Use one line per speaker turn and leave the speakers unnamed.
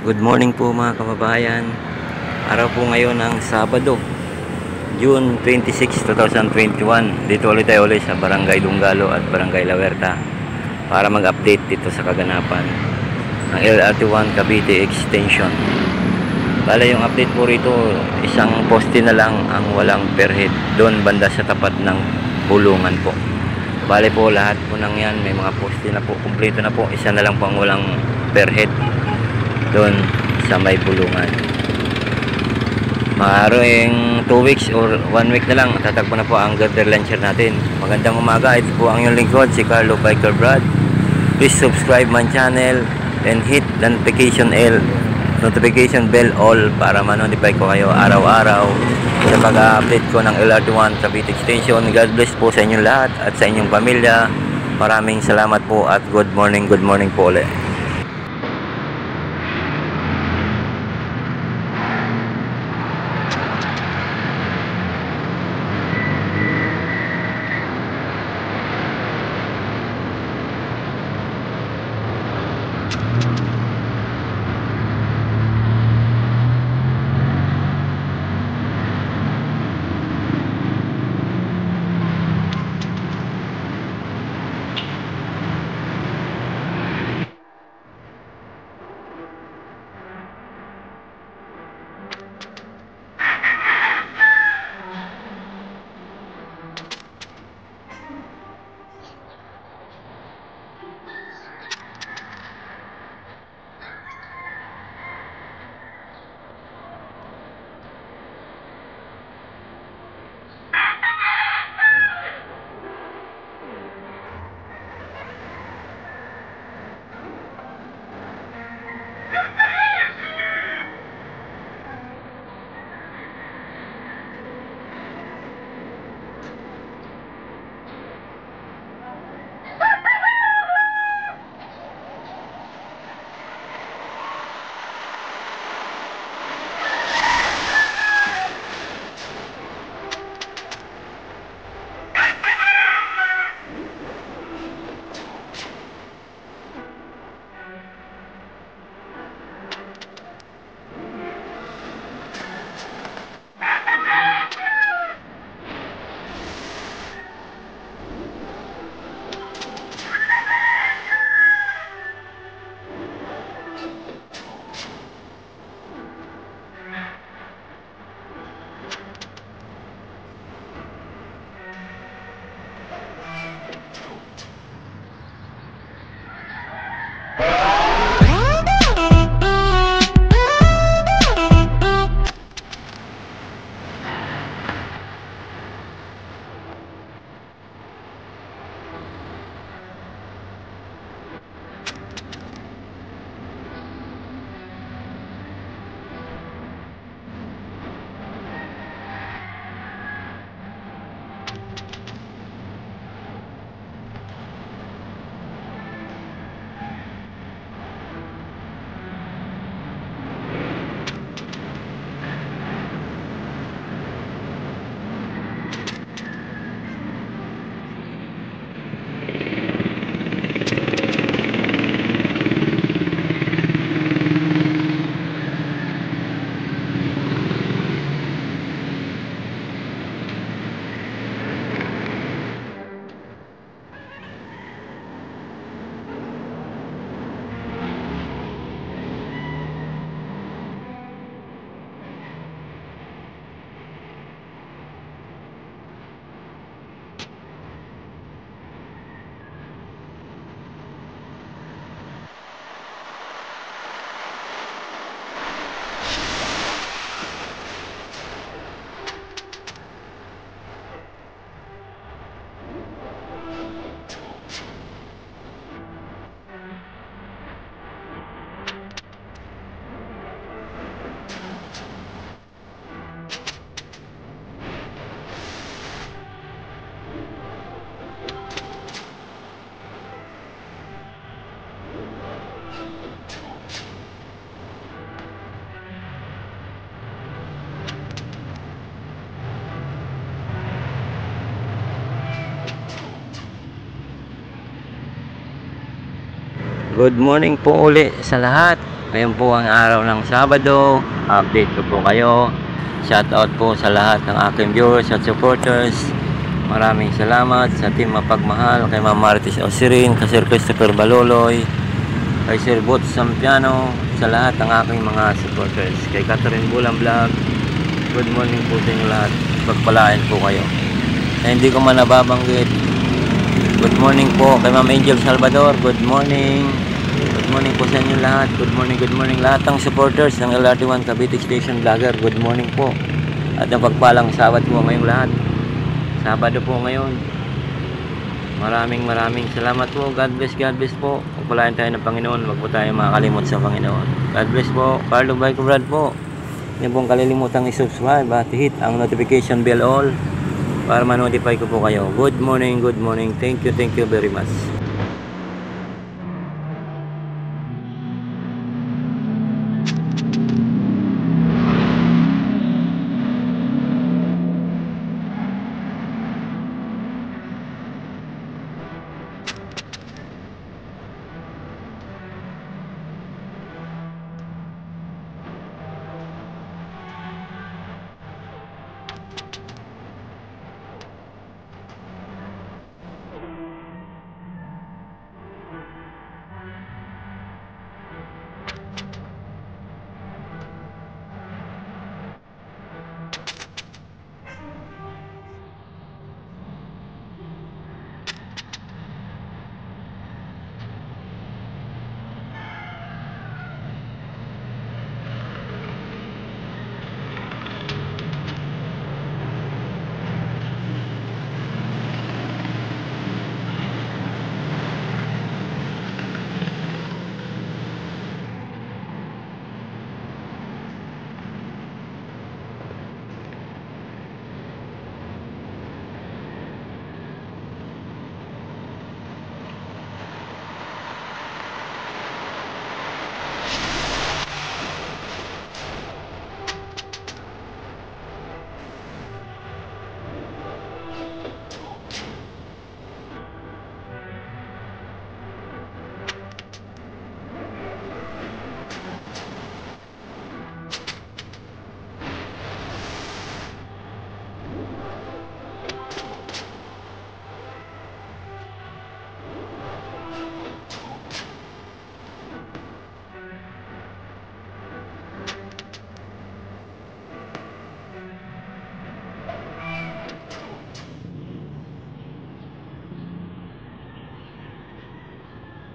Good morning po mga kababayan. Araw po ngayon ng Sabado, June 26, 2021. Dito ulit tayo sa Barangay Lunggalo at Barangay La Huerta para mag-update dito sa kaganapan ng LRT1 Cavite Extension. Bale, yung update po rito, isang poste na lang ang walang perhead doon banda sa tapat ng bulungan po. Bale po, lahat po nang yan may mga poste na po, kumpleto na po. Isa na lang po ang walang perhead doon sa may bulungan. Maaaring 2 weeks or 1 week na lang tatagpo na po ang girder launcher natin. Magandang umaga, ito po ang inyong lingkod, si Carlo Biker Brad. Please subscribe my channel and hit the notification bell all para ma-notify ko kayo araw-araw sa pag-update ko ng LRT1 Cavite Extension. God bless po sa inyong lahat at sa inyong pamilya. Maraming salamat po at good morning po ulit. Good morning po uli sa lahat Ngayon po ang araw ng Sabado. Update ko po kayo. Shout out po sa lahat ng aking viewers at supporters. Maraming salamat sa team Mapagmahal, kay Ma'am Marites Osirin, kay Sir Christopher Baloloy, kay Sir Boots Sampiano, sa lahat ng aking mga supporters. Kay Catherine Bulang Vlog, good morning po sa inyo lahat. Pagpalain po kayo. Hindi ko man nababanggit, good morning po kay Ma'am Angel Salvador. Good morning. Good morning po sa inyo lahat. Good morning lahat ng supporters ng LRT1 Cavite Station Vlogger. Good morning po. At ang pagpalang Sabado po ngayong lahat. Sabado po ngayon. Maraming salamat po. God bless po. Pagpalain tayo ng Panginoon. Huwag po tayo makakalimot sa Panginoon. God bless po. Carlo Baico Brad po. Hindi pong kalilimutang i-subscribe at hit ang notification bell all para ma-notify ko po kayo. Good morning. Thank you very much.